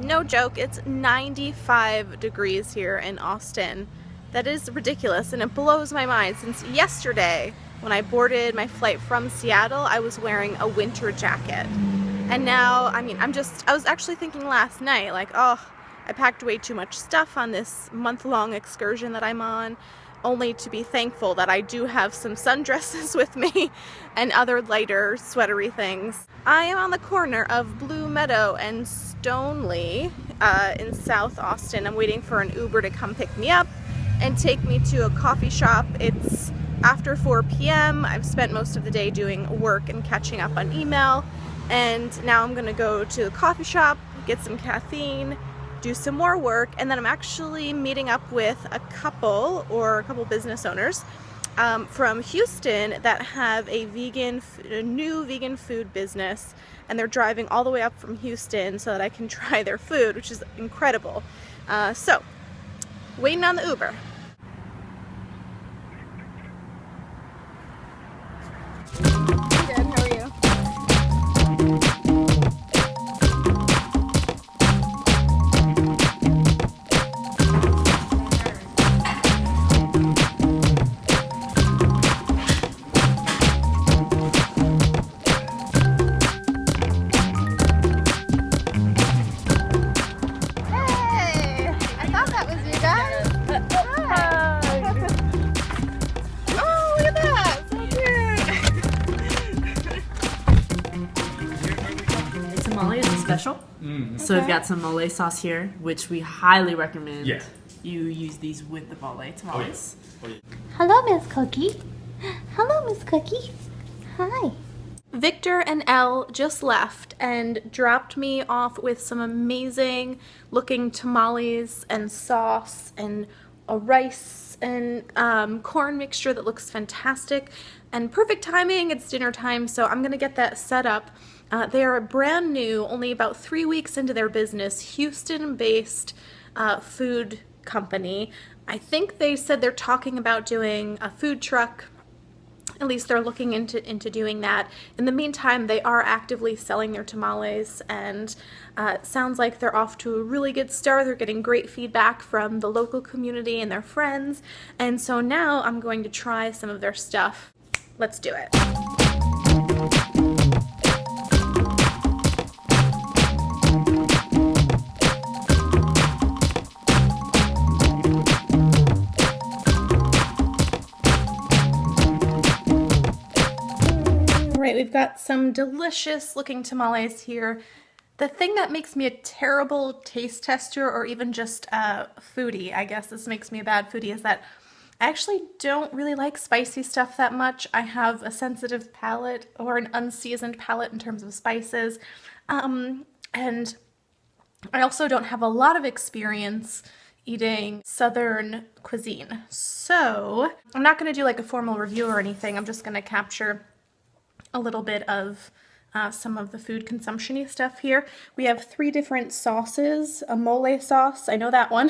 No joke, it's 95 degrees here in Austin. That is ridiculous, and it blows my mind since yesterday when I boarded my flight from Seattle, I was wearing a winter jacket. And now, I mean, I was actually thinking last night, like, oh, I packed way too much stuff on this month-long excursion that I'm on, only to be thankful that I do have some sundresses with me and other lighter, sweatery things. I am on the corner of Blue Meadow and Stoneleigh in South Austin. I'm waiting for an Uber to come pick me up and take me to a coffee shop. It's after 4 p.m. I've spent most of the day doing work and catching up on email, and now I'm gonna go to the coffee shop, get some caffeine, do some more work, and then I'm actually meeting up with a couple business owners from Houston that have a new vegan food business, and they're driving all the way up from Houston so that I can try their food, which is incredible. So, waiting on the Uber. Good, how are you? Special. So we've got some mole sauce here, which we highly recommend you use these with the mole tamales. Oh, yeah. Hello, Miss Cookie. Hello, Miss Cookie. Hi. Victor and Elle just left and dropped me off with some amazing looking tamales and sauce and a rice and corn mixture that looks fantastic and perfect timing. It's dinner time, so I'm gonna get that set up. They are brand new, only about 3 weeks into their business, Houston-based food company. I think they said they're talking about doing a food truck. At least they're looking into doing that. In the meantime, they are actively selling their tamales, and it sounds like they're off to a really good start. They're getting great feedback from the local community and their friends, and so now I'm going to try some of their stuff. Let's do it. Right, we've got some delicious looking tamales here. The thing that makes me a terrible taste tester, or even just a foodie, I guess this makes me a bad foodie, is that I actually don't really like spicy stuff that much. I have a sensitive palate, or an unseasoned palate in terms of spices, and I also don't have a lot of experience eating Southern cuisine. So I'm not going to do like a formal review or anything. I'm just going to capture a little bit of some of the food consumption-y stuff here. We have 3 different sauces, a mole sauce, I know that one,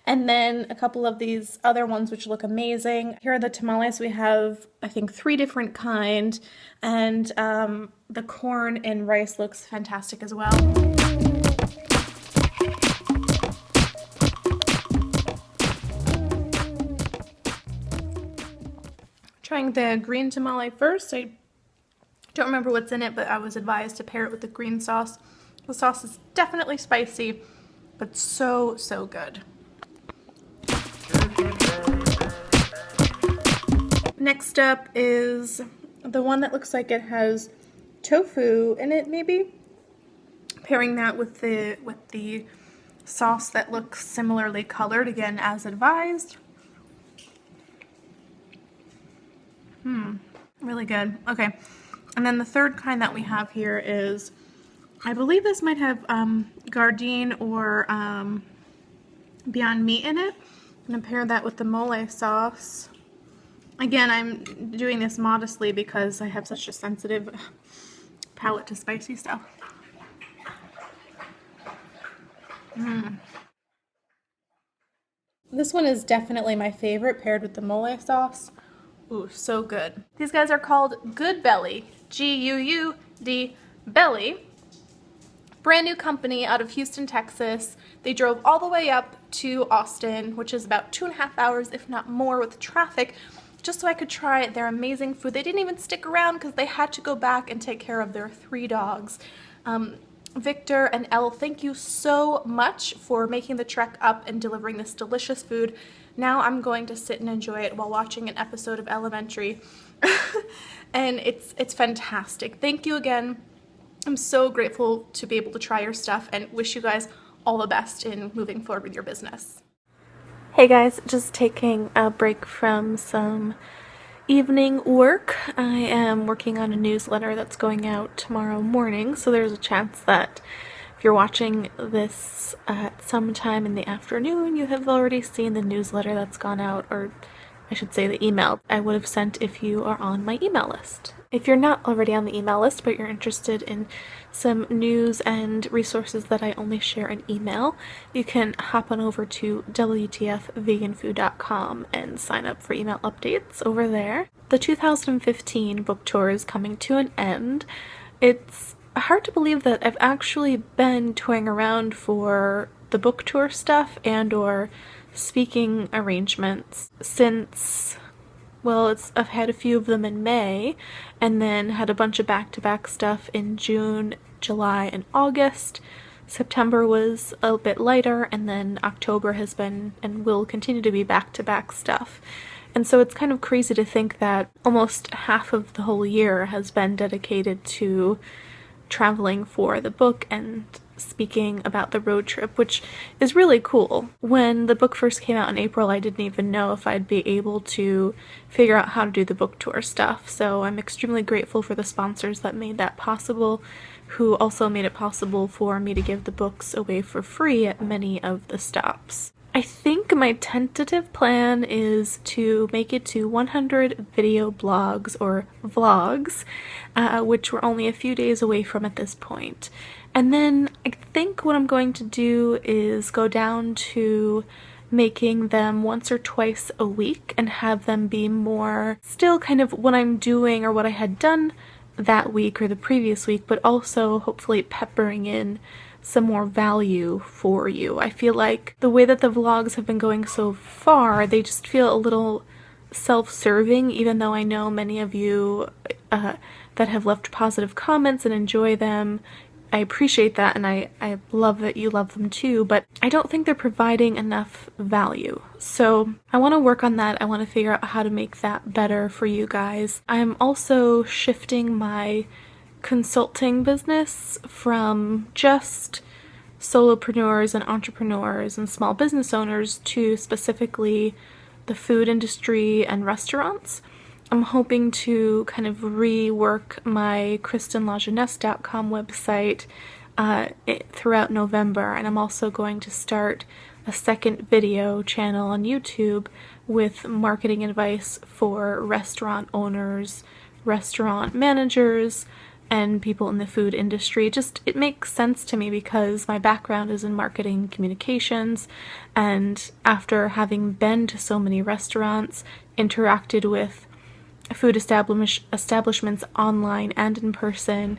and then a couple of these other ones which look amazing. Here are the tamales. We have, I think, 3 different kind, and the corn and rice looks fantastic as well. Trying the green tamale first. I don't remember what's in it, but I was advised to pair it with the green sauce. The sauce is definitely spicy, but so, so good. Next up is the one that looks like it has tofu in it, maybe. Pairing that with the sauce that looks similarly colored, again, as advised. Really good. Okay. And then the third kind that we have here is, I believe this might have Gardein or Beyond Meat in it. I'm going to pair that with the mole sauce. Again, I'm doing this modestly because I have such a sensitive palate to spicy stuff. This one is definitely my favorite, paired with the mole sauce. Ooh, so good. These guys are called Good Belly, G-U-U-D Belly. brand new company out of Houston, Texas. They drove all the way up to Austin, which is about 2.5 hours, if not more, with traffic, just so I could try their amazing food. They didn't even stick around because they had to go back and take care of their 3 dogs. Victor and Elle, thank you so much for making the trek up and delivering this delicious food. Now I'm going to sit and enjoy it while watching an episode of Elementary. And it's fantastic. Thank you again. I'm so grateful to be able to try your stuff and wish you guys all the best in moving forward with your business. Hey guys, just taking a break from some evening work. I am working on a newsletter that's going out tomorrow morning, so there's a chance that if you're watching this at some time in the afternoon, you have already seen the newsletter that's gone out, or I should say the email I would have sent if you are on my email list. If you're not already on the email list, but you're interested in some news and resources that I only share in email, you can hop on over to WTFveganfood.com and sign up for email updates over there. The 2015 book tour is coming to an end. It's hard to believe that I've actually been touring around for the book tour stuff and or speaking arrangements since, well, I've had a few of them in May, and then had a bunch of back-to-back stuff in June, July, and August. September was a bit lighter, and then October has been and will continue to be back-to-back stuff. And so it's kind of crazy to think that almost half of the whole year has been dedicated to traveling for the book and speaking about the road trip, which is really cool. When the book first came out in April, I didn't even know if I'd be able to figure out how to do the book tour stuff, so I'm extremely grateful for the sponsors that made that possible, who also made it possible for me to give the books away for free at many of the stops. I think my tentative plan is to make it to 100 video blogs or vlogs, which we're only a few days away from at this point. And then I think what I'm going to do is go down to making them once or twice a week and have them be more still kind of what I'm doing or what I had done that week or the previous week, but also hopefully peppering in some more value for you. I feel like the way that the vlogs have been going so far, they just feel a little self-serving, even though I know many of you that have left positive comments and enjoy them. I appreciate that, and I love that you love them too, but I don't think they're providing enough value. So I want to work on that. I want to figure out how to make that better for you guys. I'm also shifting my consulting business from just solopreneurs and entrepreneurs and small business owners to specifically the food industry and restaurants. I'm hoping to kind of rework my KristenLajeunesse.com website throughout November, and I'm also going to start a second video channel on YouTube with marketing advice for restaurant owners, restaurant managers, and people in the food industry. It makes sense to me because my background is in marketing communications, and after having been to so many restaurants, interacted with food establishments online and in person,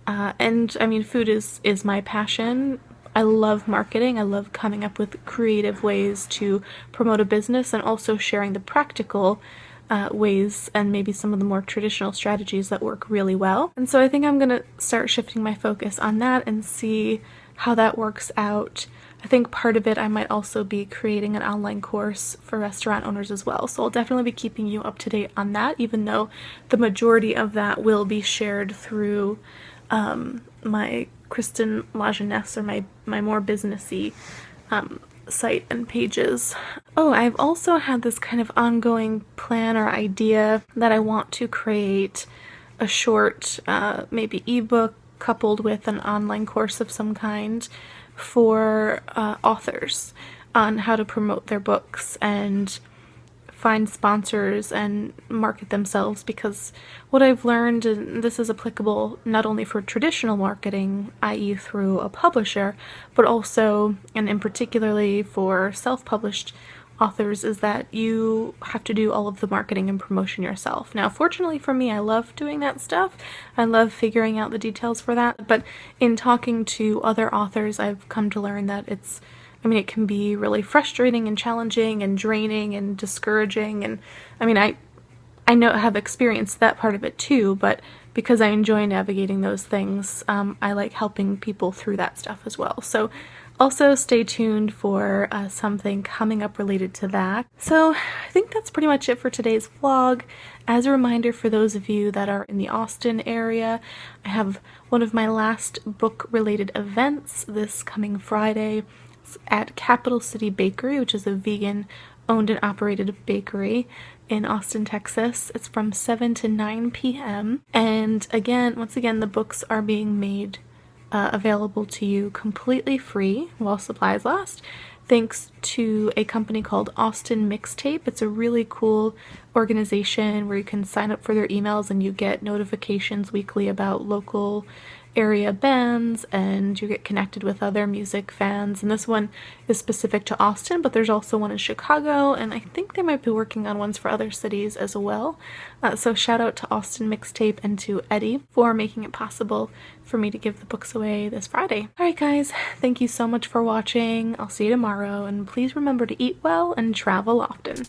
and I mean, food is my passion. I love marketing. I love coming up with creative ways to promote a business and also sharing the practical ways and maybe some of the more traditional strategies that work really well. And so I think I'm gonna start shifting my focus on that and see how that works out. I think part of it I might also be creating an online course for restaurant owners as well. So I'll definitely be keeping you up to date on that, even though the majority of that will be shared through my Kristen Lajeunesse or my more businessy site and pages. Oh, I've also had this kind of ongoing plan or idea that I want to create a short maybe ebook coupled with an online course of some kind for authors on how to promote their books and find sponsors and market themselves, because what I've learned, and this is applicable not only for traditional marketing, i.e. through a publisher, but also and in particularly for self-published authors is that you have to do all of the marketing and promotion yourself. Now, fortunately for me, I love doing that stuff. I love figuring out the details for that. But in talking to other authors, I've come to learn that it can be really frustrating and challenging and draining and discouraging. And I know I have experienced that part of it too, but because I enjoy navigating those things, I like helping people through that stuff as well. So also stay tuned for something coming up related to that. So I think that's pretty much it for today's vlog. As a reminder for those of you that are in the Austin area, I have one of my last book-related events this coming Friday. It's at Capital City Bakery, which is a vegan-owned and operated bakery in Austin, Texas. It's from 7 to 9 p.m. And once again, the books are being made available to you completely free while supplies last, thanks to a company called Austin Mixtape. It's a really cool organization where you can sign up for their emails and you get notifications weekly about local area bands, and you get connected with other music fans. And this one is specific to Austin, but there's also one in Chicago, and I think they might be working on ones for other cities as well. So shout out to Austin Mixtape and to Eddie for making it possible for me to give the books away this Friday. Alright guys, thank you so much for watching. I'll see you tomorrow, and please remember to eat well and travel often.